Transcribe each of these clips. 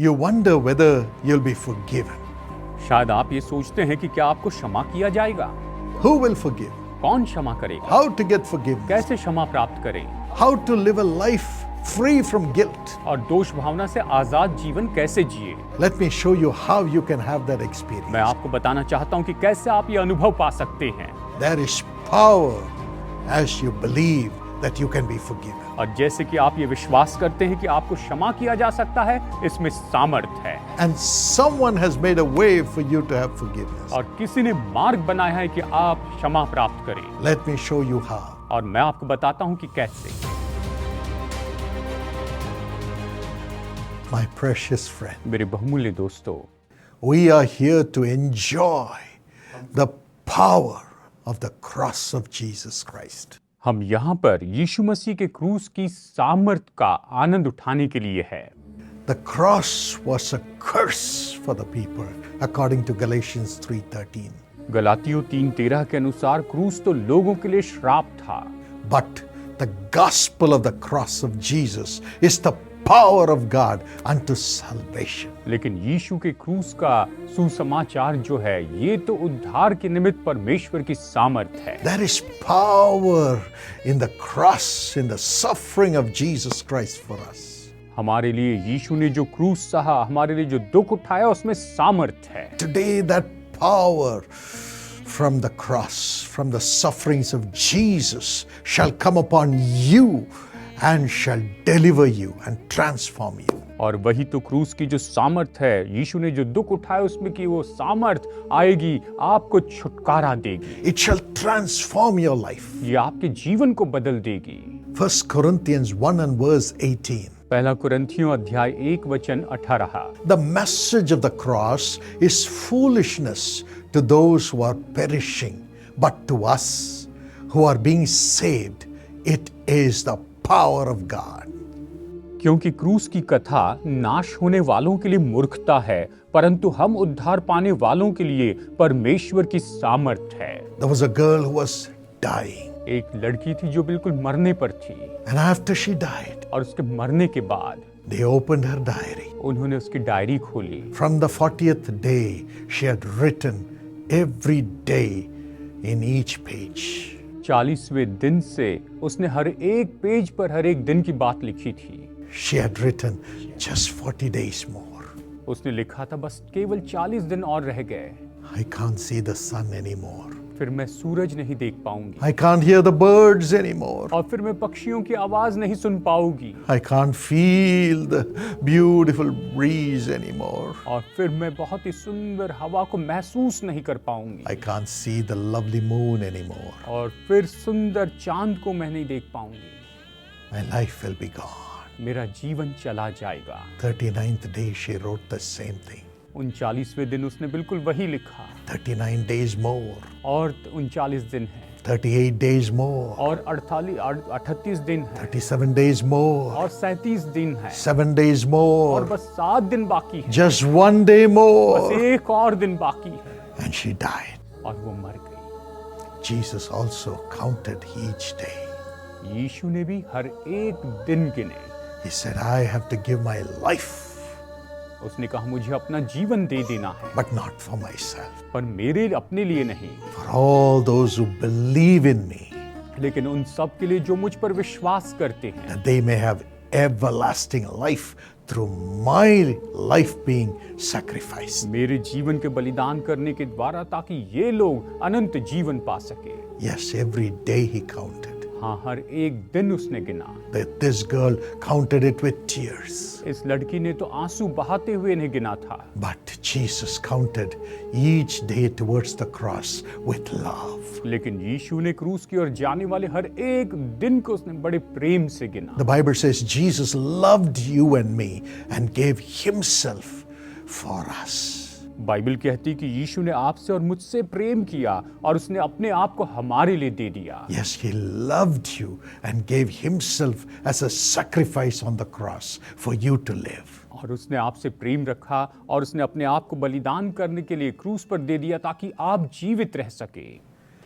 You wonder whether you'll be forgiven. शायद आप ये सोचते हैं कि क्या आपको क्षमा किया जाएगा। Who will forgive? कौन क्षमा करेगा? How to get forgiveness? कैसे क्षमा प्राप्त करें? How to live a life free from guilt? और दोष भावना से आजाद जीवन कैसे जिए? Let me show you how you can have that मैं experience. आपको बताना चाहता हूँ कि कैसे आप ये अनुभव पा सकते हैं। There is power as you believe that you can be forgiven. और जैसे कि आप ये विश्वास करते हैं कि आपको क्षमा किया जा सकता है, इसमें सामर्थ है। And someone has made a way for you to have forgiveness. और किसी ने मार्ग बनाया है कि आप क्षमा प्राप्त करें। Let me show you how. और मैं आपको बताता हूँ कि कैसे। My precious friend, मेरे बहुमूल्य दोस्तों, we are here to enjoy the power of the cross of Jesus Christ. हम यहाँ पर यीशु मसीह के क्रूस की सामर्थ का आनंद उठाने के लिए है। The cross was a curse for the people, according to Galatians 3:13. गलातियों 3:13 के अनुसार क्रूस तो लोगों के लिए श्राप था, But the gospel of the cross of Jesus is the power of God unto salvation. लेकिन यीशु के क्रूस का सुसमाचार जो है, ये तो उद्धार के निमित्त परमेश्वर की सामर्थ है। There is power in the cross, in the suffering of Jesus Christ for us. हमारे लिए यीशु ने जो क्रूस सहा, हमारे लिए जो दुख उठाया, उसमें सामर्थ है। Today, that power from the cross, from the sufferings of Jesus, shall come upon you and shall deliver you and transform you. और वही तो क्रूस की जो सामर्थ है, यीशु ने जो दुख उठाया उसमें की वो सामर्थ आएगी, आपको छुटकारा देगी। It shall transform your life. ये आपके जीवन को बदल देगी। 1 Corinthians 1 and verse 18. पहला कुरिन्थियों अध्याय 1 वचन 18। The message of the cross is foolishness to those who are perishing, but to us who are being saved, it is the power of God. क्योंकि क्रूस की कथा नाश होने वालों के लिए मूर्खता है, परंतु हम उद्धार पाने वालों के लिए परमेश्वर की सामर्थ है। There was a girl who was dying, एक लड़की थी जो बिल्कुल मरने पर थी, and after she died, और उसके मरने के बाद they opened her diary. उन्होंने उसकी डायरी खोली। From the 40th day, she had written every day in each page. 40वें दिन से उसने हर एक पेज पर हर एक दिन की बात लिखी थी। She had written just 40 days more. उसने लिखा था बस केवल 40 दिन और रह गए, I can't see the sun anymore. फिर मैं सूरज नहीं देख पाऊंगी, I can't hear the birds anymore. और फिर मैं पक्षियों की आवाज नहीं सुन पाऊंगी, I can't feel the beautiful breeze anymore. और फिर मैं बहुत ही सुंदर हवा को महसूस नहीं कर पाऊंगी, I can't see the lovely moon anymore. और फिर सुंदर चांद को मैं नहीं देख पाऊंगी। My life will be gone. मेरा जीवन चला जाएगा। 39th day she wrote the same thing. 39वें दिन उसने बिल्कुल वही लिखा। 39 days more. और 39 दिन है, 38 days more. और 38 दिन है, 37 days more. और 37 दिन है, 7 days और more. बस 7 दिन बाकी है, Just 1 day बस more. एक और दिन बाकी है, And she died. और वो मर गई। Jesus also counted each day. यीशु ने भी हर एक दिन गिने। He said, I have to give my life, उसने कहा मुझे अपना जीवन दे देना है, but not for myself. पर मेरे अपने लिए नहीं, For all those who believe in me, लेकिन उन सब के लिए जो मुझ पर विश्वास करते हैं, that they may have everlasting life through my life being sacrificed. मेरे जीवन के बलिदान करने के द्वारा, ताकि ये लोग अनंत जीवन पा सके। Yes, every day he counted. हाँ, हर एक दिन उसने गिना। That this girl counted it with tears. इस लड़की ने तो आंसू बहाते हुए नहीं गिना था, But Jesus counted each day towards the cross with love. लेकिन यीशु ने क्रूस की ओर जाने वाले हर एक दिन को उसने बड़े प्रेम से गिना। The Bible says Jesus loved you and me and gave himself for us. Bible कहती कि यीशु ने आपसे और मुझसे प्रेम किया और उसने अपने आप को हमारे लिए दे दिया। Yes, he loved you and gave himself as a sacrifice on the cross for you to live. और उसने आपसे प्रेम रखा और उसने अपने आप को बलिदान करने के लिए क्रूस पर दे दिया, ताकि आप जीवित रह सके।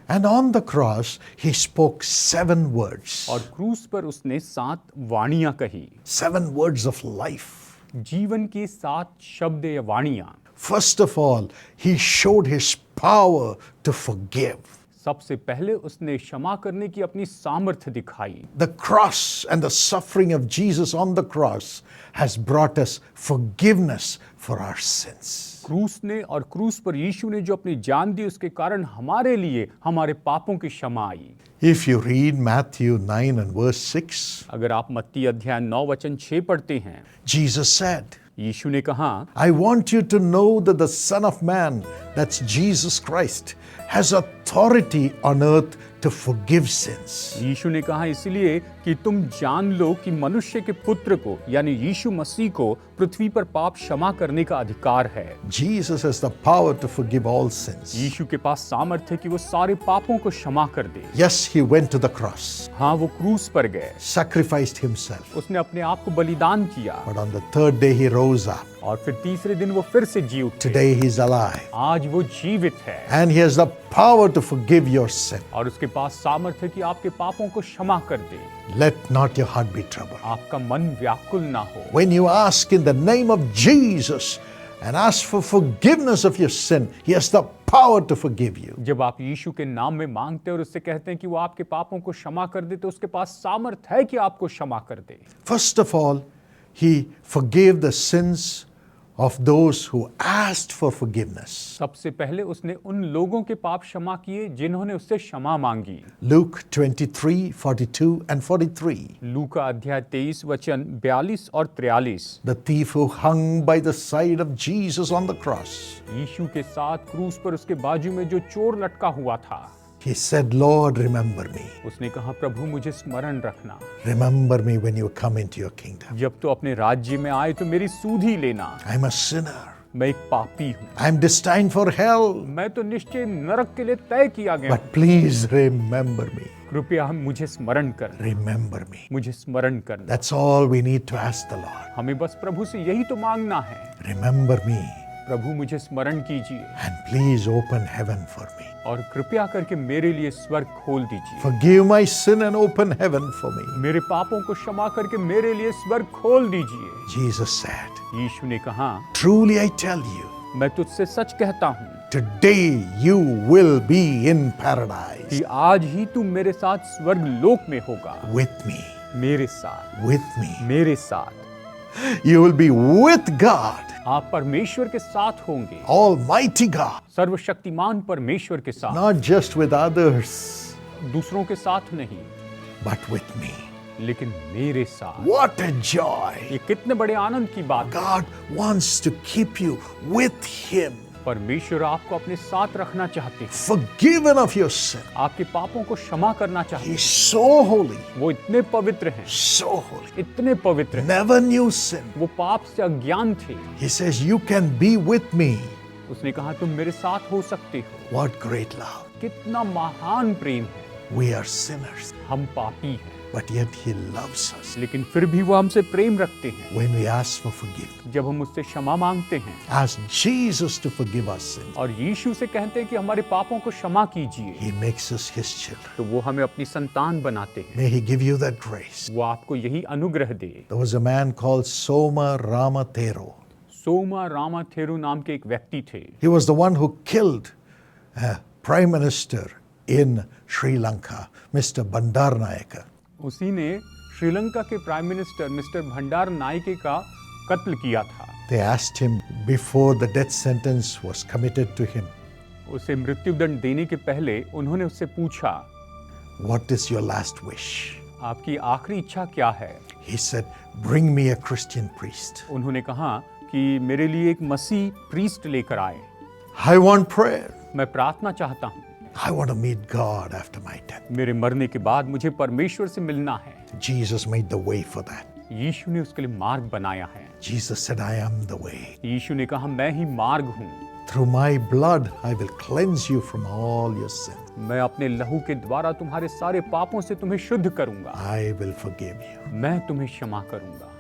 And on the cross, he spoke 7 words. और क्रूस पर उसने 7 वाणियां कही, 7 words of life. जीवन के 7 शब्द या वाणियां। First of all, he showed his power to forgive. सबसे पहले उसने क्षमा करने की अपनी सामर्थ्य दिखाई। The cross and the suffering of Jesus on the cross has brought us forgiveness for our sins. क्रूस ने और क्रूस पर यीशु ने जो अपनी जान दी, उसके कारण हमारे लिए हमारे पापों की क्षमा आई। If you read Matthew 9 and verse 6, अगर आप मत्ती अध्याय 9 वचन 6 पढ़ते हैं, Jesus said, यीशु ने कहा, I want you to know that the Son of Man, that's Jesus Christ, has authority on earth to forgive sins. यीशु ने कहा इसलिए कि तुम जान लो कि मनुष्य के पुत्र को यानी यीशु मसीह को पृथ्वी पर पाप क्षमा करने का अधिकार है। Jesus has the power to forgive all sins. यीशु के पास सामर्थ्य है कि वो सारे पापों को क्षमा कर दे। Yes, he went to the cross, हाँ, वो क्रूस पर गए, sacrificed himself, उसने अपने आप को बलिदान किया but on the third day he rose up. और फिर तीसरे दिन वो फिर से जी उठे। Today he's alive, आज वो जीवित है and he has the power to forgive your sin. और उसके पास सामर्थ्य है कि आपके पापों को क्षमा कर दे। Let not your heart be troubled. आपका मन व्याकुल ना हो। When you ask in the name of Jesus and ask for forgiveness of your sin, he has the power to forgive you. जब आप यीशु के नाम में मांगते हैं और उससे कहते हैं कि वो आपके पापों को क्षमा कर दे, तो उसके पास सामर्थ्य है कि आपको क्षमा कर दे। First of all, he forgave the sins of those who asked for forgiveness. सबसे पहले उसने उन लोगों के पाप क्षमा किए जिन्होंने उससे क्षमा मांगी। Luke 23, 42 and 43. लूका अध्याय 23 वचन 42 और 43। The thief who hung by the side of Jesus on the cross. यीशु के साथ क्रूस पर उसके बाजू में जो चोर लटका हुआ था, He said, Lord, remember me. उसने कहा, प्रभु मुझे स्मरण रखना, Remember me when you come into your kingdom. जब तो अपने राज्य में आए तो मेरी सुधि लेना। I'm a sinner. मैं एक पापी हूँ, I'm destined for hell. मैं तो निश्चय नरक के लिए तय किया गया हूँ। But please remember me. कृपया हम मुझे स्मरण कर, Remember me. मुझे स्मरण करना। That's all we need to ask the Lord. हमें बस प्रभु से यही तो मांगना है, Remember me. प्रभु मुझे स्मरण कीजिए And please open heaven for me. और कृपया करके मेरे लिए स्वर्ग खोल दीजिए। Forgive my sin and open heaven for me. मेरे पापों को क्षमा करके मेरे लिए स्वर्ग खोल दीजिए। Jesus said, यीशु ने कहा, Truly I tell you, मैं तुझसे सच कहता हूँ today you will be in paradise कि आज ही तू मेरे साथ स्वर्ग लोक में होगा। with me. मेरे साथ, With me. मेरे साथ You will be with God, आप परमेश्वर के साथ होंगे, Almighty God, सर्वशक्तिमान परमेश्वर के साथ, not just with others, दूसरों के साथ नहीं, but with me. लेकिन मेरे साथ। What a joy! ये कितने बड़े आनंद की बात है। God wants to keep you with Him, परमेश्वर आपको अपने साथ रखना चाहते हैं, forgiven of your sin. आपके पापों को क्षमा करना चाहते He's so holy, हैं। वो इतने पवित्र हैं, so holy, इतने पवित्र हैं, never knew sin. वो पाप से अज्ञान थे। He says, You can be with me. उसने कहा, तुम मेरे साथ हो सकते हो। What great love! कितना महान प्रेम है। We are sinners, हम पापी हैं, but yet He loves us लेकिन फिर भी वो हमसे प्रेम रखते हैं। when we ask for forgiveness. जब हम उससे क्षमा मांगते हैं Ask Jesus to forgive our sins. और यीशु से कहते हैं कि हमारे पापों को क्षमा कीजिए, He makes us His children. तो वो हमें अपनी संतान बनाते हैं। May He give you that grace. वो आपको यही अनुग्रह दे। There was a man called Soma Ramathero. Soma रामाथेरू नाम के एक व्यक्ति थे। He was the one who killed Prime Minister in Sri Lanka, Mr. Bandaranaike. उसी ने श्रीलंका के प्राइम मिनिस्टर मिस्टर भंडार नायके का कत्ल किया था। They asked him before the death sentence was committed to him, उसे मृत्युदंड देने के पहले उन्होंने उससे पूछा, What is your last wish? आपकी आखिरी इच्छा क्या है? He said, Bring me a Christian priest. उन्होंने कहा कि मेरे लिए एक मसीह प्रीस्ट लेकर आए। I want prayer. मैं प्रार्थना चाहता हूँ। I want to meet God after my death. मेरे मरने के बाद मुझे परमेश्वर से मिलना है। Jesus made the way for that. यीशु ने उसके लिए मार्ग बनाया है। Jesus said, I am the way. यीशु ने कहा, मैं ही मार्ग हूँ। Through my blood, I will cleanse you from all your sin. मैं अपने लहू के द्वारा तुम्हारे सारे पापों से तुम्हें शुद्ध करूंगा। I will forgive you. मैं तुम्हें क्षमा करूंगा।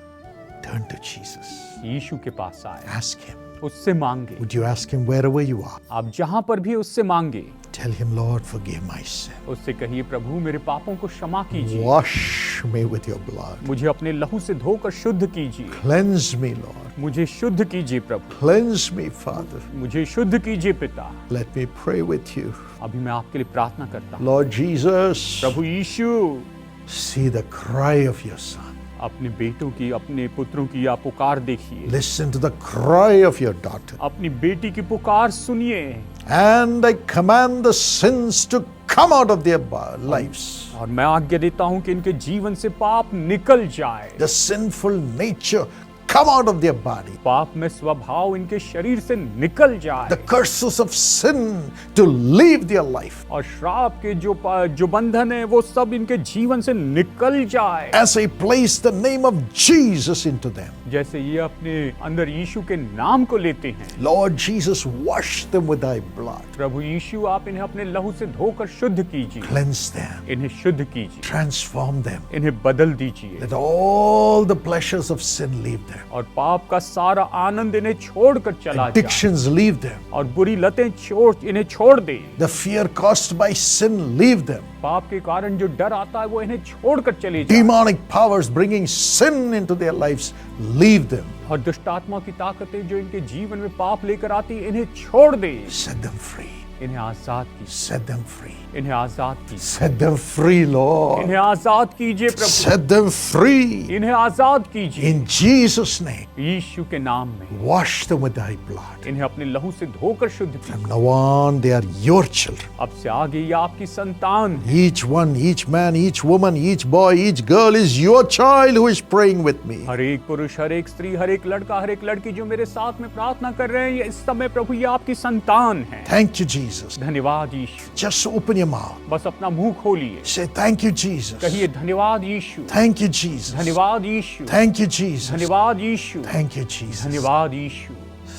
Turn to Jesus. यीशु के पास आए, Ask Him. उससे मांगे। Would you ask him wherever you are? आप जहां पर भी उससे मांगे, Tell him, Lord, forgive my sin. उससे कहिए, प्रभु मेरे पापों को क्षमा कीजिए, Wash me with your blood. मुझे अपने लहू से धोकर शुद्ध कीजिए, Cleanse me, Lord. मुझे शुद्ध कीजिए प्रभु, Cleanse me, Father. मुझे शुद्ध कीजिए पिता। Let me pray with you. अभी मैं आपके लिए प्रार्थना करता हूँ। Lord Jesus, Prabhu Yeshu, see the cry of your son. अपने बेटों की, अपने पुत्रों की आप पुकार देखिए, Listen to the cry of your daughter. अपनी बेटी की पुकार सुनिए, And I command the sins to come out of their lives. और मैं आज्ञा देता हूं कि इनके जीवन से पाप निकल जाए, The sinful nature come out of their body. पाप में स्वभाव इनके शरीर से निकल The जाए, curses of sin to leave their life. और श्राप के जो बंधन है वो सब इनके जीवन से निकल जाए। As I place the name of Jesus into them, जैसे ये अपने अंदर यीशु के नाम को लेते हैं, Lord Jesus, wash them with thy blood. प्रभु यीशु आप इन्हें अपने लहू से धोकर शुद्ध कीजिए, Cleanse them. इन्हें शुद्ध कीजिए, Transform them. इन्हें बदल दीजिए, Let all the pleasures of sin leave them. और पाप का सारा आनंद इन्हें छोड़कर चला जाए, Addictions leave them. और बुरी लतें इन्हें छोड़ दे। The fear caused by sin leave them. पाप के कारण जो डर आता है वो इन्हें छोड़कर चले जाए, Demonic powers bringing sin into their lives leave them. और दुष्ट आत्मा की ताकतें जो इनके जीवन में पाप लेकर आती है इन्हें छोड़ दे, Set them free. इन्हें आजाद कीजिए, Set them free. इन्हें आजाद कीजिए, Set them free, Lord. इन्हें आजाद कीजिए प्रभु, Set them free. इन्हें आजाद कीजिए In Jesus' name, यीशु के नाम में। wash them with thy blood. इन्हें अपने लहू से धोकर शुद्ध कीजिए। From now on, they are your children. अब से आगे ये आपकी संतान है। Each one, each man, each woman, each boy, each girl is your child who is praying with me. हर एक पुरुष, हर एक स्त्री, हर एक लड़का, हर एक लड़की जो मेरे साथ में प्रार्थना कर रहे हैं, ये इस समय प्रभु ये आपकी संतान है। Thank you, Jesus. धन्यवाद यीशु। Just open your mouth. बस अपना मुंह खोलिए, Say, thank you, Jesus. कहिए धन्यवाद यीशु, Thank you, Jesus. धन्यवाद यीशु, Thank you, Jesus. धन्यवाद यीशु, Thank you, Jesus. धन्यवाद यीशु,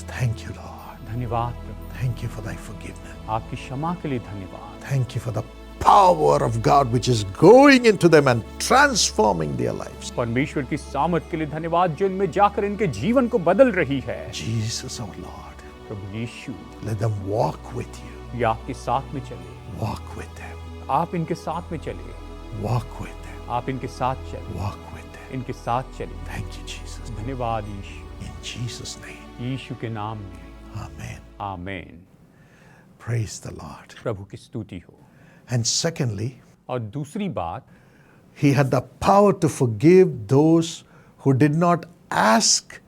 Thank you, Lord. धन्यवाद प्रभु, Thank you for thy forgiveness. आपकी क्षमा के लिए धन्यवाद। Thank you for the power of God which is going into them and transforming their lives. परमेश्वर की सामर्थ के लिए धन्यवाद जो इनमें जाकर इनके जीवन को बदल रही है। Jesus, our Lord, Prabhu Yeshu, let them walk with you. ये आपके साथ में चले, Walk with them. आप इनके साथ में चले, Walk with them. आप इनके साथ चले, Walk with them. इनके साथ चले। Thank you, Jesus. धन्यवाद यीशु, In Jesus' name. यीशु के नाम में, Amen. Amen. Praise the Lord. प्रभु की स्तुति हो। And secondly, और दूसरी बात, he had the power to forgive those who did not ask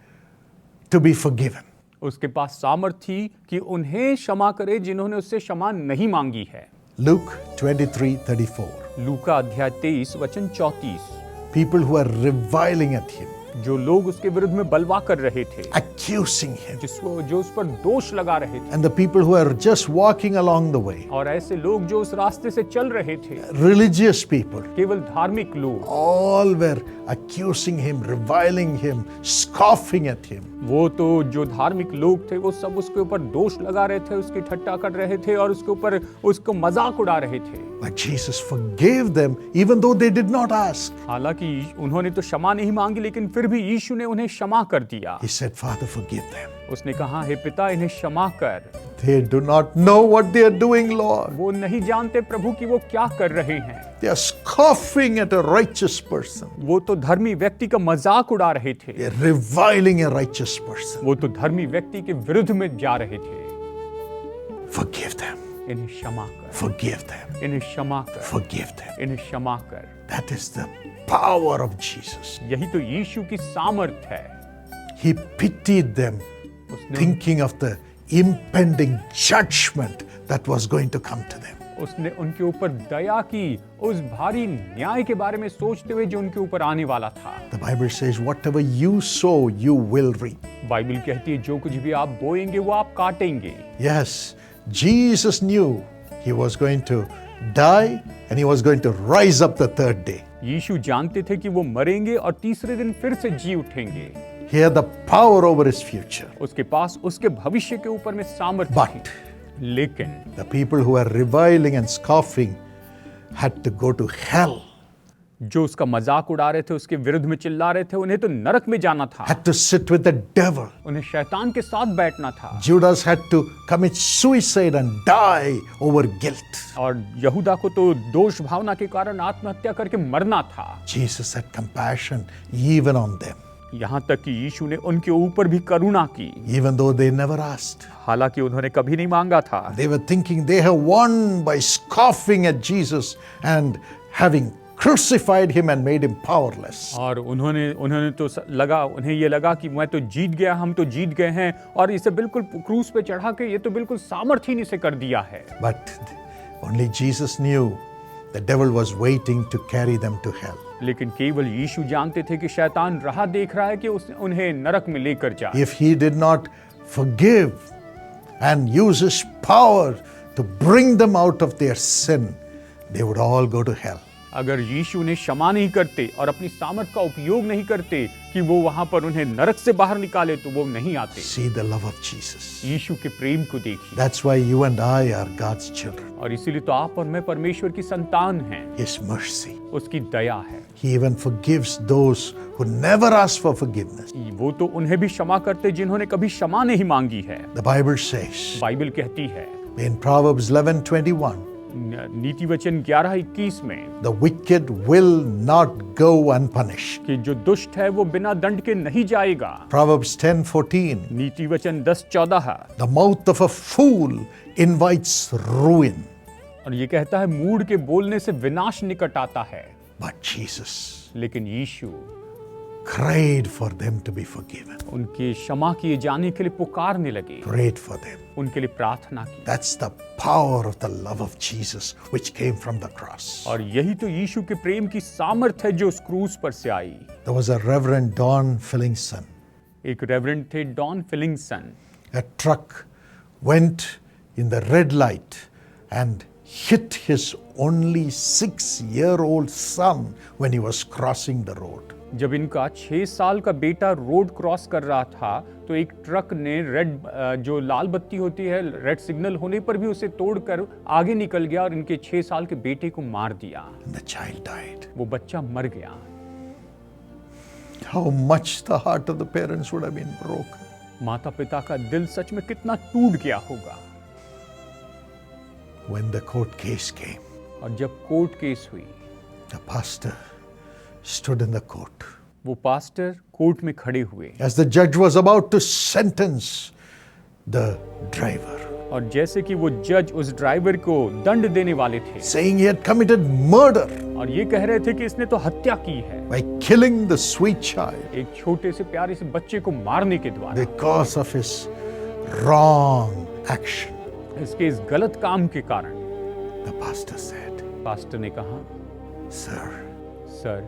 to be forgiven. उसके पास सामर्थ थी कि उन्हें क्षमा करे जिन्होंने उससे क्षमा नहीं मांगी है। Luke 23:34. लूका अध्याय 23 वचन 34। People who are reviling at him, जो लोग उसके विरुद्ध में बलवा कर रहे थे, accusing him, जो उस पर दोष लगा रहे थे, and the people who are just walking along the way, और ऐसे लोग जो उस रास्ते से चल रहे थे, religious people, केवल धार्मिक लोग, all were accusing him, reviling him, scoffing at him. वो तो जो धार्मिक लोग थे वो सब उसके ऊपर दोष लगा रहे थे, उसकी ठट्टा कर रहे थे और उसके ऊपर उसको मजाक उड़ा रहे थे। But Jesus forgave them even though they did not ask. हालांकि उन्होंने तो क्षमा नहीं मांगी, लेकिन फिर भी यीशु ने उन्हें क्षमा कर दिया। He said, Father, forgive them. उसने कहा, हे पिता, इन्हें क्षमा कर, They do not know what they are doing, Lord. वो नहीं जानते प्रभु कि वो क्या कर रहे हैं। They are scoffing at a righteous person. वो तो धर्मी व्यक्ति का मजाक उड़ा रहे थे, They are reviling a righteous person. वो तो धर्मी व्यक्ति के विरुद्ध में जा रहे थे। Forgive them. इन्हें क्षमा कर, Forgive them. इन्हें क्षमा कर, Forgive them. इन्हें क्षमा कर। That is the power of Jesus. यही तो यीशु की सामर्थ है। He pitied them, उसने thinking of the impending judgment that was going to come to them. उसने उनके ऊपर दया की, उस भारी न्याय के बारे में सोचते हुए जो उनके ऊपर आने वाला था। The Bible says, whatever you sow, you will reap. Bible कहती है जो कुछ भी आप बोएंगे वो आप काटेंगे। Yes, Jesus knew he was going to die and he was going to rise up the third day. यीशु जानते थे कि वो मरेंगे और तीसरे दिन फिर से जी उठेंगे। He had the power over his future. उसके पास उसके भविष्य के ऊपर में सामर्थ्य But थी। लेकिन the people who were reviling and scoffing had to go to hell. जो उसका मजाक उड़ा रहे थे, उसके विरुद्ध में चिल्ला रहे थे, उन्हें तो नरक में जाना था, had to sit with the devil. उन्हें शैतान के साथ बैठना था। Judas had to commit suicide and die over guilt. और यहूदा को तो दोष भावना के कारण आत्महत्या करके मरना था। Jesus had compassion even on them, यहाँ तक कि यीशु ने उनके ऊपर भी करुणा की, even though they never asked. हालांकि उन्होंने कभी नहीं मांगा था। They were thinking they have won by scoffing at Jesus and having crucified him and made him powerless. और उन्हें तो उन्हें ये लगा कि मैं तो जीत गया, हम तो जीत गए हैं, और इसे बिल्कुल क्रूस पे चढ़ा के ये तो बिल्कुल सामर्थहीन इसे कर दिया है। But only Jesus knew the devil was waiting to carry them to hell. लेकिन केवल यीशु जानते थे कि शैतान राह देख रहा है कि उन्हें नरक में लेकर जाए। If he did not forgive and use his power to bring them out of their sin, they would all go to hell. अगर यीशु ने क्षमा नहीं करते और अपनी सामर्थ का उपयोग नहीं करते कि वो वहां पर उन्हें नरक से बाहर निकाले, तो वो नहीं आते। See the love of Jesus. यीशु के प्रेम को देखिए। That's why you and I are God's children. और इसीलिए तो आप और मैं परमेश्वर की संतान हैं। His mercy. उसकी दया है। He even forgives those who never ask for forgiveness. वो तो उन्हें भी क्षमा करते जिन्होंने कभी क्षमा नहीं मांगी है। The Bible says बाइबल कहती है in Proverbs 11:21, नीति वचन 11:21 में, the wicked will not go unpunished. कि जो दुष्ट है वो बिना दंड के नहीं जाएगा। Proverbs 10:14, नीति वचन 10:14, the mouth of a fool invites ruin. और ये कहता है मूढ़ के बोलने से विनाश निकट आता है। But Jesus लेकिन यीशु cried for them to be forgiven, उनके क्षमा किए जाने के लिए पुकारने लगे, prayed for them. उनके लिए प्रार्थना की। That's the power of the love of Jesus which came from the cross. और यही तो यीशु के प्रेम की सामर्थ है जो उस क्रूस पर से आई। There was a Reverend Don Fillingson. एक रेवरेंड थे don फिलिंगसन। A truck went in the red light and hit his only 6-year-old son when he was crossing the road. जब इनका 6 साल का बेटा रोड क्रॉस कर रहा था, तो एक ट्रक ने जो लाल बत्ती होती है, रेड सिग्नल होने पर भी उसे तोड़कर आगे निकल गया और इनके 6 साल के बेटे को मार दिया। And the child died. वो बच्चा मर गया। How much the heart of the parents would have been broken. माता पिता का दिल सच में कितना टूट गया होगा। When the court case came, और जब कोर्ट केस हुई, the pastor stood in the court. वो पास्टर कोर्ट में खड़े हुए, As the judge was about to sentence the driver, और जैसे कि वो जज उस ड्राइवर को दंड देने वाले थे, saying he had committed murder और ये कह रहे थे कि इसने तो हत्या की है by killing the sweet child एक छोटे से प्यारे से बच्चे को मारने के द्वारा, because of his wrong action. इसके इस गलत काम के कारण। The pastor said, पास्टर ने कहा, Sir, sir,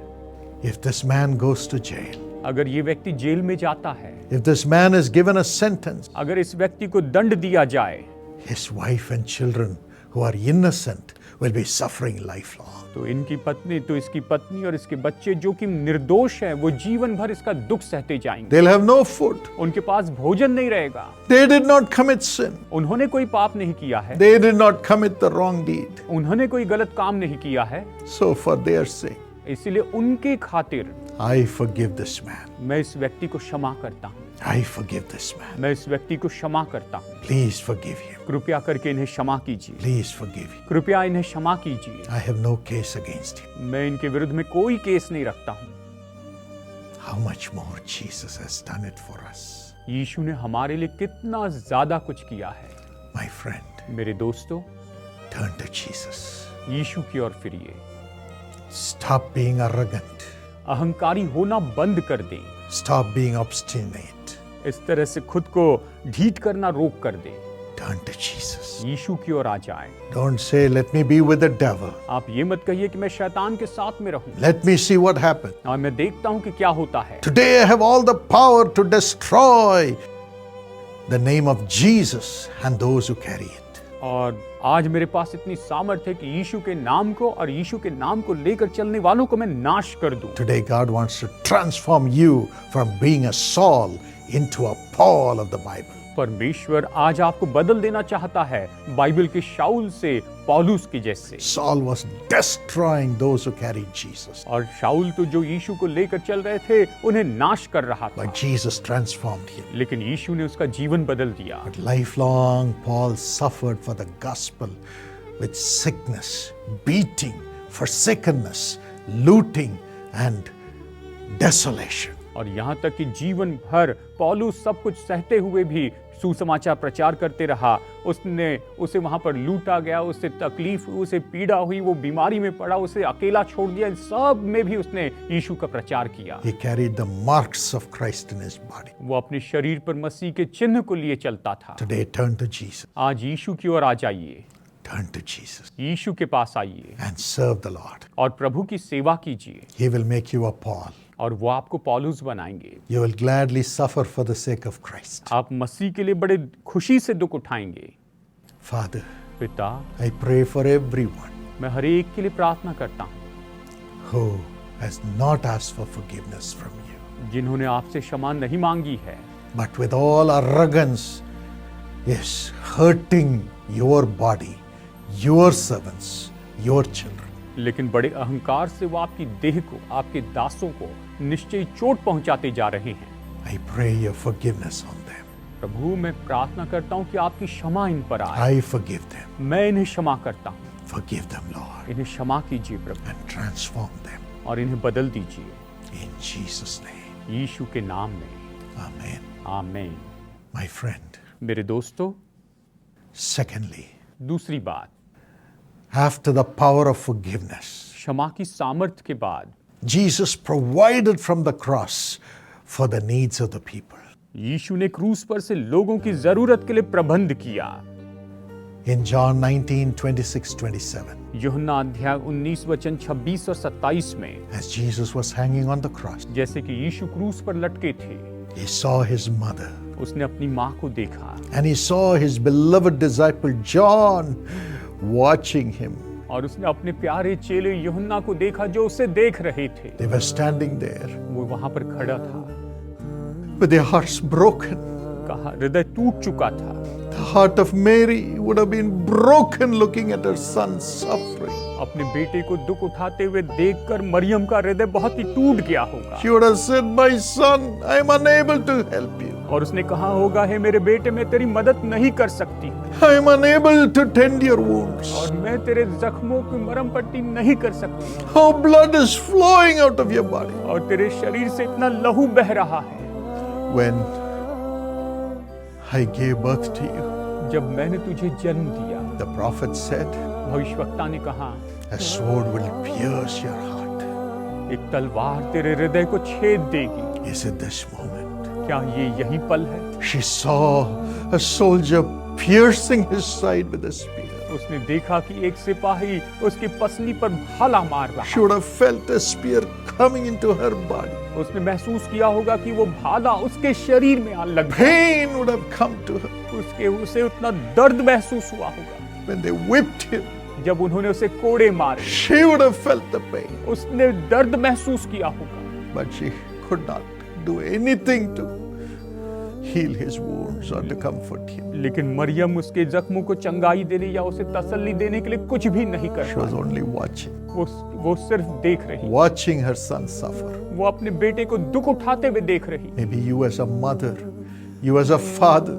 if this man goes to jail, अगर ये व्यक्ति जेल में जाता है, if this man is given a sentence, अगर इस व्यक्ति को दंड दिया जाए, his wife and children who are innocent will be suffering lifelong. तो इसकी पत्नी और इसके बच्चे जो कि निर्दोष हैं, वो जीवन भर इसका दुख सहते जाएंगे। They'll have no food. उनके पास भोजन नहीं रहेगा। They did not commit sin. उन्होंने कोई पाप नहीं किया है, They did not commit the wrong deed. उन्होंने कोई गलत काम नहीं किया है। So for their sake, इसलिए उनके खातिर I forgive this man. मैं इस व्यक्ति को क्षमा करता हूँ। I forgive this man. मैं इस व्यक्ति को क्षमा करता हूँ। Please forgive him. कृपया करके इन्हें क्षमा कीजिए। Please forgive him. कृपया इन्हें क्षमा कीजिए। I have no case against him. मैं इनके विरुद्ध में कोई केस नहीं रखता हूँ। How much more Jesus has done it for us. यीशु ने हमारे लिए कितना ज्यादा कुछ किया है। My friend, मेरे दोस्तों, turn to Jesus. यीशु की ओर फिरिए। Stop being arrogant. अहंकारी होना बंद कर दें। Stop being obstinate. इस तरह से खुद को ढीठ करना रोक कर दें। Turn to Jesus. यीशु की ओर आ जाएं। Don't say, let me be with the devil. आप ये मत कहिए कि मैं शैतान के साथ में रहूं Let me see what happens. और मैं देखता हूं कि क्या होता है। Today I have all the power to destroy the name of Jesus and those who carry it. और आज मेरे पास इतनी सामर्थ्य है कि यीशु के नाम को और यीशु के नाम को लेकर चलने वालों को मैं नाश कर दूं। Today, God wants to transform you from being a Saul into a Paul of the Bible. परमेश्वर आज आपको बदल देना चाहता है बाइबल के शाऊल से पौलुस के जैसे। Saul was destroying those who carried Jesus, और शाऊल तो जो यीशु को लेकर चल रहे थे उन्हें नाश कर रहा था, but Jesus transformed him. लेकिन यीशु ने उसका जीवन बदल दिया। But lifelong, Paul suffered for the gospel with sickness, beating, forsakenness, looting, and desolation. और यहाँ तक कि जीवन भर पौलुस सब कुछ सहते हुए भी सुसमाचार प्रचार करते रहा। उसे वहां पर लूटा गया, उससे तकलीफ, उसे पीड़ा हुई, वो बीमारी में पड़ा, उसे अकेला छोड़ दिया। इन सब में भी उसने यीशु का प्रचार किया। He carried the marks of Christ in his body. वो अपने शरीर पर मसीह के चिन्ह को लिए चलता था। Today, turn to Jesus. आज यीशु की ओर आ जाइए, Turn to Jesus यीशु के पास आइए and serve the Lord. और प्रभु की सेवा कीजिए, He will make you a Paul. और वो आपको पौलुस बनाएंगे। You will gladly suffer for the sake of Christ. आप मसीह के लिए बड़े खुशी से दुख उठाएंगे। Father, पिता, I pray for everyone मैं हर एक के लिए प्रार्थना करता हूँ who has not asked for forgiveness from you, जिन्होंने आपसे क्षमा नहीं मांगी है, but with all arrogance is hurting your body, your servants, your children. लेकिन बड़े अहंकार से वो आपकी देह को, आपके दासों को निश्चय चोट पहुंचाते जा रहे हैं। I pray your forgiveness on them. प्रभु, मैं प्रार्थना करता हूँ कि आपकी क्षमा इन पर आए। I forgive them. मैं इन्हें क्षमा करता हूँ। Forgive them, Lord, इन्हें क्षमा कीजिए प्रभु, and transform them. और इन्हें बदल दीजिए In Jesus' name. यीशु के नाम में। Amen. आमीन। My friend, मेरे दोस्तों, secondly, दूसरी बात, after the power of forgiveness, क्षमा की सामर्थ्य के बाद Jesus provided from the cross for the needs of the people. यीशु ने क्रूस पर से लोगों की जरूरत के लिए प्रबंध किया। In John 19:26-27, यूहन्ना अध्याय 19 वचन 26 और 27 में, as Jesus was hanging on the cross, जैसे कि यीशु क्रूस पर लटके थे, he saw his mother उसने अपनी माँ को देखा and he saw his beloved disciple John watching him. और उसने अपने प्यारे चेले यूहन्ना को देखा जो उसे देख रहे थे। They were standing there वो वहां पर खड़ा था, with their hearts broken. कहा हृदय टूट चुका था। The heart of Mary would have been broken looking at her son suffering. अपने बेटे को दुख उठाते हुए देखकर मरियम का हृदय बहुत ही टूट गया होगा। She would have said, "My son, I am unable to help you. और उसने कहा होगा, हे मेरे बेटे, मैं तेरी मदद नहीं कर सकती I am unable to tend your wounds. और मैं तेरे जख्मों की मरहम पट्टी नहीं कर सकती How blood is flowing out of your body." और तेरे शरीर से इतना लहू बह रहा है। When I gave birth to you, जब मैंने तुझे जन्म दिया, the prophet said, भविष्यवक्ता ने कहा, "A sword will pierce your heart." एक तलवार तेरे हृदय को छेद देगी। Is it this moment? क्या ये यही पल है? She saw a soldier piercing his side with a spear. उसने देखा कि एक सिपाही उसकी पसली पर भाला मार रहा She would have felt a spear coming into her body. उसने महसूस किया होगा कि वो भाला उसके शरीर में आने लग गया। Pain would have come to her उसे उतना दर्द महसूस हुआ होगा। when they whipped him. जब उन्होंने उसे कोड़े मारे, She would have felt the pain, उसने दर्द महसूस किया होगा, but she could not do anything to heal his wounds or to comfort him. लेकिन मरियम उसके जख्मों को चंगाई देने या उसे तसल्ली देने के लिए कुछ भी नहीं कर She was pi. only watching, वो सिर्फ देख रही, watching her son suffer. वो अपने बेटे को दुख उठाते हुए देख रही। Maybe you as a mother, you as a father,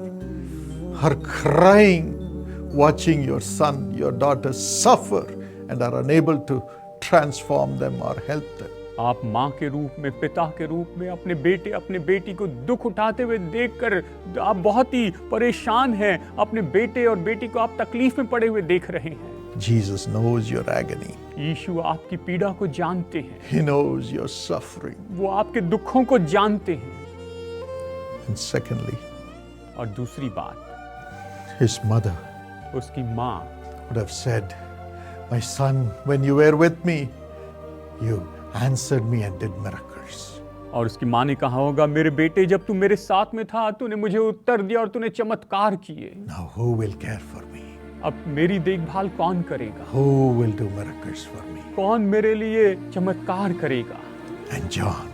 are crying, watching your son, your daughter suffer and are unable to transform them or help them. आप माँ के रूप में, पिता के रूप में अपने बेटे, अपने बेटी को दुख उठाते हुए देखकर आप बहुत ही परेशान हैं। अपने बेटे और बेटी को आप तकलीफ में पड़े हुए देख रहे हैं। Jesus knows your agony. यीशु आपकी पीड़ा को जानते हैं, He knows your suffering. वो आपके दुखों को जानते हैं। And secondly, और दूसरी बात, his mother उसकी माँ would have said, "My son, when you were with me, you answered me and did miracles." और उसकी माँ ने कहा होगा, मेरे बेटे, जब तू मेरे साथ में था, तूने मुझे उत्तर दिया और तूने चमत्कार किए। Now who will care for me? अब मेरी देखभाल कौन करेगा? Who will do miracles for me? कौन मेरे लिए चमत्कार करेगा? And John,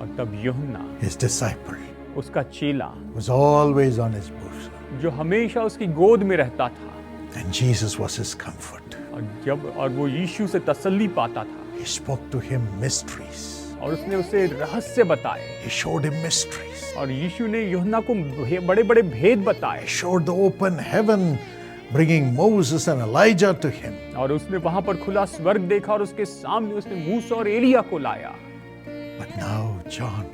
और तब यूहन्ना, his disciple, उसका चेला, was always on his bosom. जो हमेशा उसकी गोद में रहता था, And Jesus was his comfort. और वो यीशु से तसल्ली पाता था, He spoke to him mysteries. और उसने उसे रहस्य बताए, He showed him mysteries. और यीशु ने यूहन्ना को बड़े बड़े भेद बताए, He showed the open heaven, bringing Moses and Elijah to him. और उसने वहां पर खुला स्वर्ग देखा और उसके सामने उसने मूसा और एलिया को लाया। But now John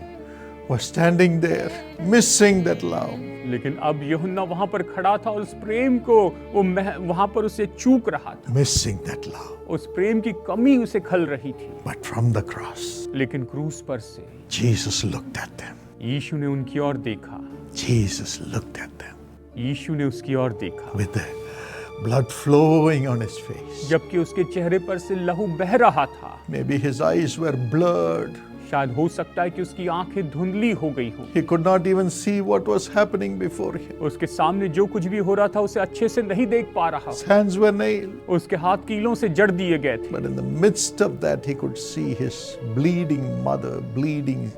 was standing there, missing that love. लेकिन अब यूहन्ना वहां पर खड़ा था और उस प्रेम को वो वहां पर उसे चूक रहा था, Missing that love. उस प्रेम की कमी उसे खल रही थी। But from the cross, लेकिन क्रूस पर से Jesus looked at them. यीशु ने उनकी ओर देखा, Jesus looked at them यीशु ने उसकी ओर देखा, with the blood flowing on his face. जबकि उसके चेहरे पर से लहू बह रहा था। Maybe his eyes were blurred. शायद हो सकता है कि उसकी आंखें धुंधली हो गई हो, He could not even see what was happening before him. उसके सामने जो कुछ भी हो रहा था उसे अच्छे से नहीं देख पा रहा, His hands were nailed. उसके हाथ कीलों से जड़ दिए गए थे। But in the midst of that, he could see his bleeding mother, bleeding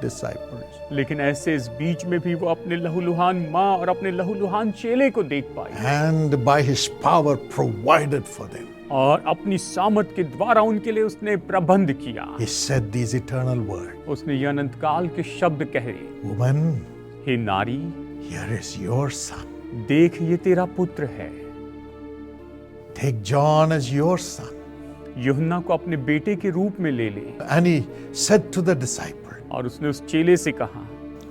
disciples. लेकिन ऐसे इस बीच में भी वो अपने लहूलुहान माँ और अपने लहूलुहान चेले को देख पाई, And by his power provided for them. और अपनी सामर्थ के द्वारा उनके लिए उसने प्रबंध किया। He said these eternal words. उसने ये अनंत काल के शब्द कहे, Woman, हे नारी, here is your son. देख ये तेरा पुत्र है। Take John as your son. यूहन्ना को अपने बेटे के रूप में ले ले। And he said to the disciple, और उसने उस चेले से कहा,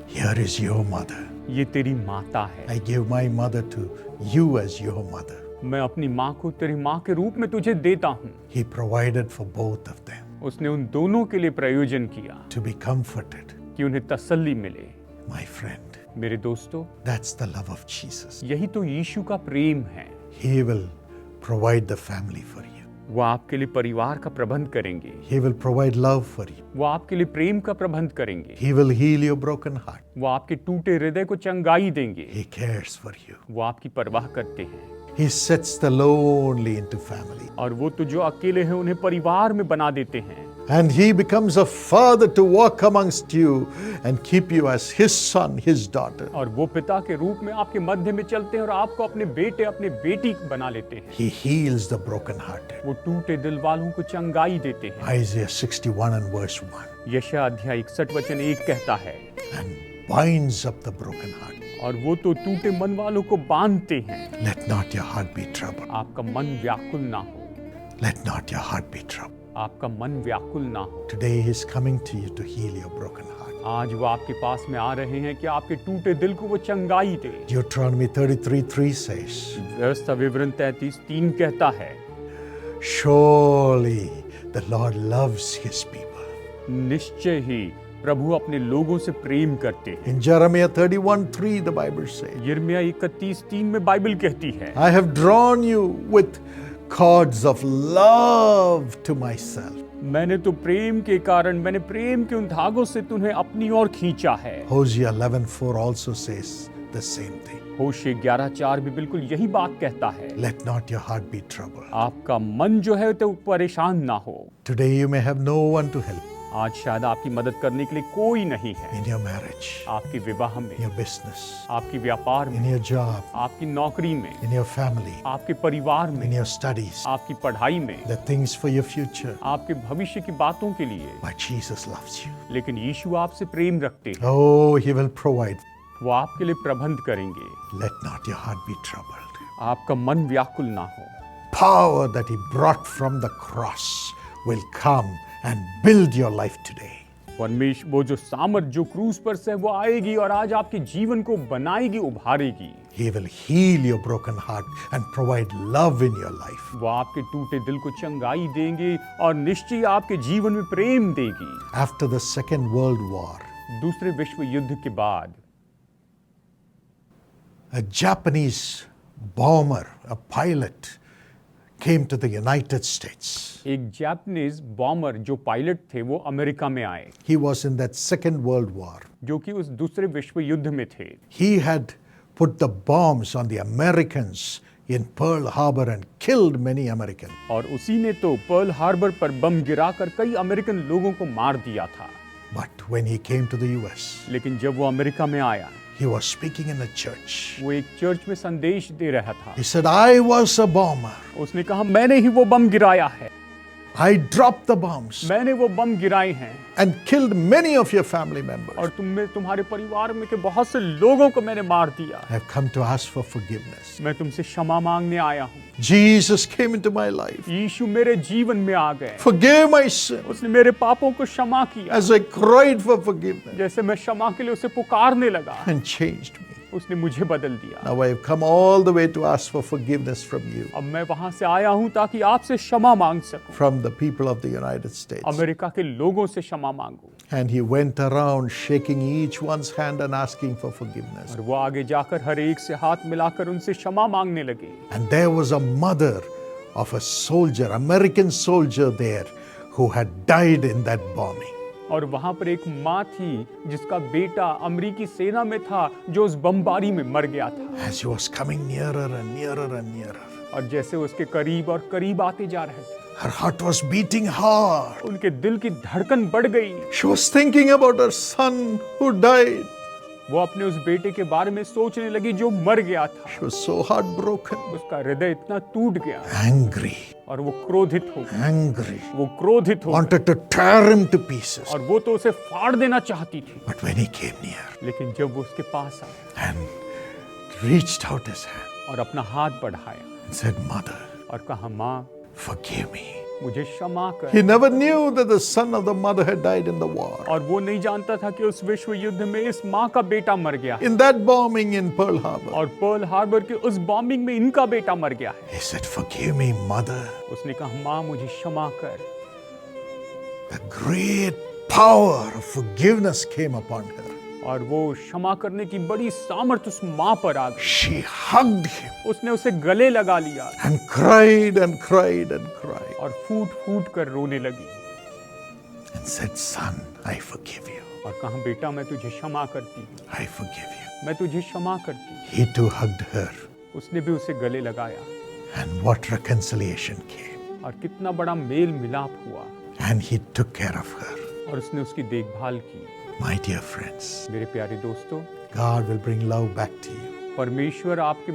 here is your mother. ये तेरी माता है। I give my mother to you as your mother. मैं अपनी माँ को तेरी माँ के रूप में तुझे देता हूँ। He provided for both of them उसने उन दोनों के लिए प्रयोजन किया to be comforted. कि उन्हें तसल्ली मिले। My friend, मेरे दोस्तों, that's the love of Jesus. यही तो यीशु का प्रेम है। He will provide the family for you. वो आपके लिए परिवार का प्रबंध करेंगे, He will provide love for you. वो आपके लिए प्रेम का प्रबंध करेंगे, He will heal your broken heart. वो आपके टूटे हृदय को चंगाई देंगे, He cares for you. वो आपकी परवाह करते हैं। He sets the lonely into family. और वो तो जो अकेले हैं उन्हें परिवार में बना देते हैं। And he becomes a father to walk amongst you and keep you as his son, his daughter. और वो पिता के रूप में आपके मध्य में चलते हैं और आपको अपने बेटे अपने बेटी बना लेते हैं। He heals the brokenhearted. वो टूटे दिल वालों को चंगाई देते हैं। Isaiah 61 and verse 1. यशायाह अध्याय 61 वचन 1 कहता है, And binds up the brokenhearted. और वो तो टूटे मन वालों को बांधते हैं। Let not your heart be troubled. आपका मन व्याकुल ना हो, Let not your heart be troubled. आपका मन व्याकुल ना हो। Today he is coming to you to heal your broken heart. आज वो आपके पास में आ रहे हैं कि आपके टूटे दिल को वो चंगाई दे। Deuteronomy 33:3 says, व्यवस्था विवरण 33:3 कहता है, surely the Lord loves his people. निश्चय ही प्रभु अपने लोगों से प्रेम करते हैं। In Jeremiah 31:3 the Bible says, यिर्मयाह 31:3 में बाइबल कहती है, I have drawn you with cords of love to myself. मैंने तो प्रेम के कारण, मैंने प्रेम के उन धागों से तुम्हें अपनी ओर खींचा है। Hosea 11:4 also says the same thing. होशे 11:4 भी बिल्कुल यही बात कहता है, Let not your heart be troubled. आपका मन जो है तो परेशान ना हो। Today you may have no one to help आज शायद आपकी मदद करने के लिए कोई नहीं है। in your marriage, आपके विवाह में, in your business, आपके व्यापार in में, your job, आपकी नौकरी में, in your family, आपके परिवार in में, your studies, आपकी पढ़ाई में, the things for your future. आपके भविष्य की बातों के लिए। But Jesus loves you. लेकिन यीशु आपसे प्रेम रखते हैं, Oh, he will provide. वो आपके लिए प्रबंध करेंगे। Let not your heart be troubled. आपका मन व्याकुल ना हो। Power that he brought from the cross will come and build your life today. परमेश्वर वो जो सामर्थ जो क्रूस पर से वो आएगी और आज आपके जीवन को बनाएगी, उभारेगी। He will heal your broken heart and provide love in your life. वो आपके टूटे दिल को चंगाई देंगे और निश्चय आपके जीवन में प्रेम देगी। After the Second World War, दूसरे विश्व युद्ध के बाद a Japanese bomber, a pilot, came to the United States. एक जापानीज बॉमर जो पायलट थे वो अमेरिका में आए, He was in that Second World War. जो कि उस दूसरे विश्व युद्ध में थे। He had put the bombs on the Americans in Pearl Harbor and killed many Americans. और उसी ने तो पर्ल हार्बर पर बम गिराकर कई अमेरिकन लोगों को मार दिया था। But when he came to the US, लेकिन जब वो अमेरिका में आया, he was speaking in a church. वो एक चर्च में संदेश दे रहा था। He said, I was a bomber. उसने कहा, मैंने ही वो बम गिराया है, I dropped the bombs मैंने वो बम गिराए हैं and killed many of your family members. और तुम्हारे परिवार में के बहुत से लोगों को मैंने मार दिया। I have come to ask for forgiveness. मैं तुमसे क्षमा मांगने आया हूँ। Jesus came into my life. यीशु मेरे जीवन में आ गए, Forgave my sin. उसने मेरे पापों को क्षमा किया। As I cried for forgiveness जैसे मैं क्षमा के लिए उसे पुकारने लगा, and changed me. उसने मुझे बदल दिया। Now I have come all the way to ask for forgiveness from you, अब मैं वहां से आया हूं ताकि आपसे क्षमा मांग सकूं, from the people of the United States. America के लोगों से क्षमा मांगूं। And he went around shaking each one's hand and asking for forgiveness. और वो आगे जाकर हर एक से हाथ मिलाकर उनसे क्षमा मांगने लगे। And there was a mother of a soldier, American soldier there, who had died in that bombing. और वहां पर एक माँ थी जिसका बेटा अमेरिकी सेना में था, जो उस बमबारी में मर गया था। As he was coming nearer and nearer and nearer, और जैसे उसके करीब और करीब आते जा रहे थे, her heart was beating hard. उनके दिल की धड़कन बढ़ गई। She was thinking about her son who died. वो अपने उस बेटे के बारे में सोचने लगी जो मर गया था। She was so heartbroken, उसका हृदय इतना टूट गया angry, और वो क्रोधित हो गई। angry, वो क्रोधित हो गई wanted to tear him to pieces. और वो तो उसे फाड़ देना चाहती थी। But when he came near लेकिन जब वो उसके पास आया and reached out his hand और अपना हाथ बढ़ाया and said, Mother, और कहा, माँ forgive me. मुझे क्षमा कर। He never knew that the son of the mother had died in the war. और वो नहीं जानता था कि उस विश्व युद्ध में इस माँ का बेटा मर गया है। In that bombing in Pearl Harbor, और पर्ल हार्बर के उस बॉम्बिंग में इनका बेटा मर गया है। he said, Forgive me, Mother. उसने कहा, माँ मुझे क्षमा कर। The great power of forgiveness came upon her. और वो क्षमा करने की बड़ी सामर्थ्य उस माँ पर आ गई। She hugged him उसने उसे गले लगा लिया and cried and cried and cried और फूट फूट कर रोने लगी and said, Son, I forgive you. और कहा, बेटा मैं तुझे क्षमा करती हूँ, I forgive you. मैं तुझे क्षमा करती हूँ। He too hugged her. उसने भी उसे गले लगाया And what reconciliation came. और कितना बड़ा मेल मिलाप हुआ And he took care of her. और उसने उसकी देखभाल की। My dear friends, मेरे प्यारे दोस्तों, God will bring love back to you. परमेश्वर आप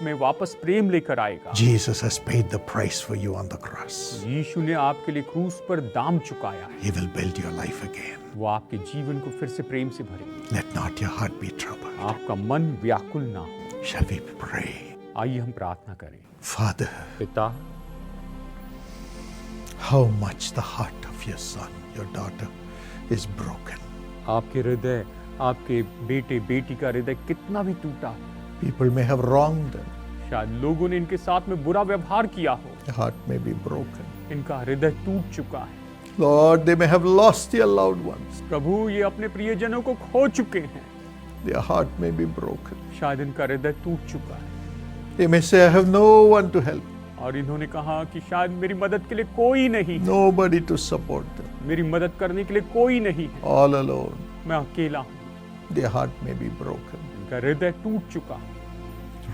में वापस प्रेम लेकर आएगा। Jesus has paid the price for you on the cross. यीशु ने आपके लिए क्रूस पर दाम चुकाया है। He will build your life again. वो आपके जीवन को फिर से प्रेम से भरेगा। Let not your heart be troubled. आपका मन व्याकुल ना हो। Shall we pray? आइए हम प्रार्थना करें। Father, पिता, how much the heart of your son, your daughter is broken. आपके हृदय, आपके बेटे बेटी का हृदय कितना भी टूटा हो। People may have wronged them. शायद लोगों ने इनके साथ में बुरा व्यवहार किया हो। Their heart may be broken. इनका हृदय टूट चुका है। Lord, they may have lost their loved ones. प्रभु, ये अपने प्रियजनों को खो चुके हैं। Their heart may be broken. शायद इनका हृदय टूट चुका है They may say, I have no one to help, और इन्होंने कहा कि शायद मेरी मदद के लिए कोई नहीं है, nobody to support them. मेरी मदद करने के लिए कोई नहीं है, All alone. मैं अकेला हूँ। Their heart may be broken. इनका हृदय टूट चुका है।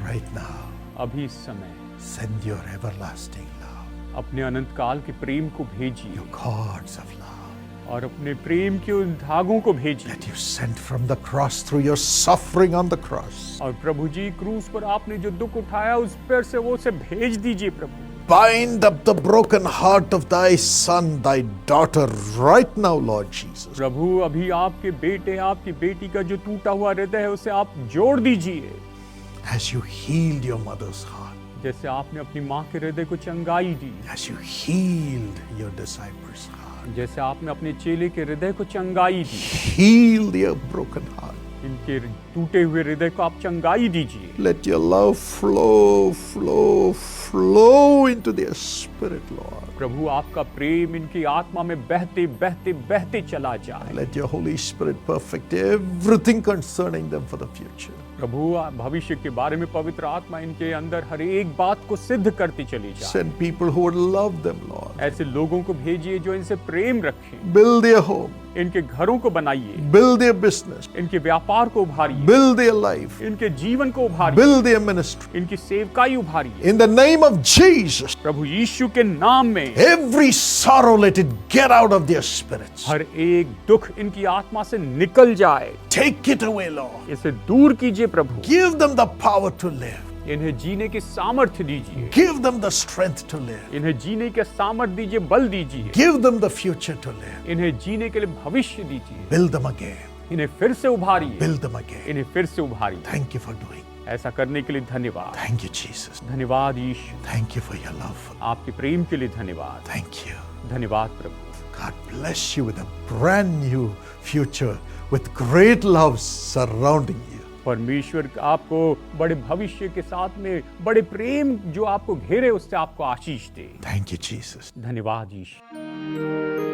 Right now, अभी इस समय send your everlasting love, अपने अनंत काल के प्रेम को भेजिए your cords of love और अपने प्रेम के उन धागों को भेजिए। that you sent from the cross through your suffering on the cross. और प्रभु जी, क्रूस पर आपने जो दुख उठाया उस पर से वो उसे भेज दीजिए। प्रभु, Bind up the broken heart of thy son, thy daughter, right now, Lord Jesus. प्रभु अभी आपके बेटे, आपकी बेटी का जो टूटा हुआ हृदय है उसे आप जोड़ दीजिए। As you healed your mother's heart, जैसे आपने अपनी माँ के हृदय को चंगाई दी, as you healed your disciples' heart, जैसे आपने अपने चेले के हृदय को चंगाई दी, heal their broken heart. इनके टूटे हुए हृदय को आप चंगाई दीजिए। Let your love flow, flow, flow into their spirit, Lord. प्रभु, आपका प्रेम इनकी आत्मा में बहते बहते बहते चला जाए। Let your Holy Spirit perfect everything concerning them for the future. प्रभु, भविष्य के बारे में पवित्र आत्मा इनके अंदर हर एक बात को सिद्ध करती चली जाए। Send people who would love them, Lord. ऐसे लोगों को भेजिए जो इनसे प्रेम रखें, Build their home. इनके घरों को बनाइए, build their business, इनके व्यापार को उभारिए, build their life, इनके जीवन को उभारिए, build their ministry. इनकी सेवकाई उभारिए। In the name of Jesus, प्रभु यीशु के नाम में every sorrow, let it get out of their spirits. हर एक दुख इनकी आत्मा से निकल जाए। Take it away, Lord. इसे दूर कीजिए प्रभु। Give them the power to live. इन्हें जीने की सामर्थ्य दीजिए, Give them the strength to live. इन्हें जीने के सामर्थ्य दीजिए, बल दीजिए, Give them the future to live. इन्हें जीने के लिए भविष्य दीजिए, Build them again. इन्हें फिर से उभारिए, Build them again. इन्हें फिर से उभारिए। Thank you for doing. ऐसा करने के लिए धन्यवाद। Thank you, Jesus. धन्यवाद यीशु, Thank you for your love. आपके प्रेम के लिए धन्यवाद। Thank you. धन्यवाद प्रभु। God bless you with a brand new future with great love surrounding you. परमेश्वर आपको बड़े भविष्य के साथ में बड़े प्रेम जो आपको घेरे उससे आपको आशीष दे। Thank you, Jesus. धन्यवाद यीशु।